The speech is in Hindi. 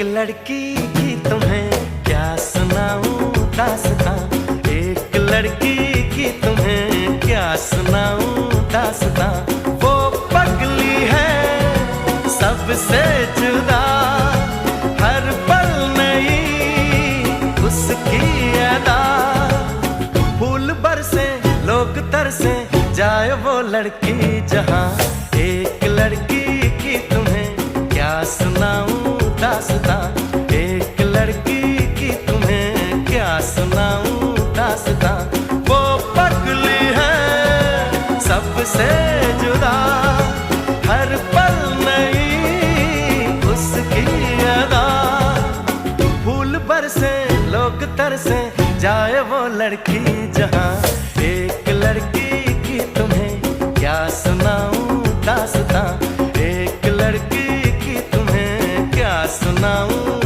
लड़की की तुम्हें क्या सुनाऊं दास्तां, एक लड़की की तुम्हें क्या सुनाऊं दास्तां। वो पगली है सबसे जुदा, हर पल नई उसकी अदा। फूल बरसे लोग तरसे, जाए वो लड़की जहां। एक लड़की की तुम्हें क्या सुनाऊं दास्तां, एक लड़की की तुम्हें क्या सुनाऊं दास्तां। वो पगली है सबसे जुदा, हर पल नई उसकी अदा। फूल बरसे लोग तरसे, जाए वो लड़की जहां। एक लड़की की तुम्हें क्या सुनाऊं दास्तां, एक लड़की की तुम्हें क्या सुनाऊं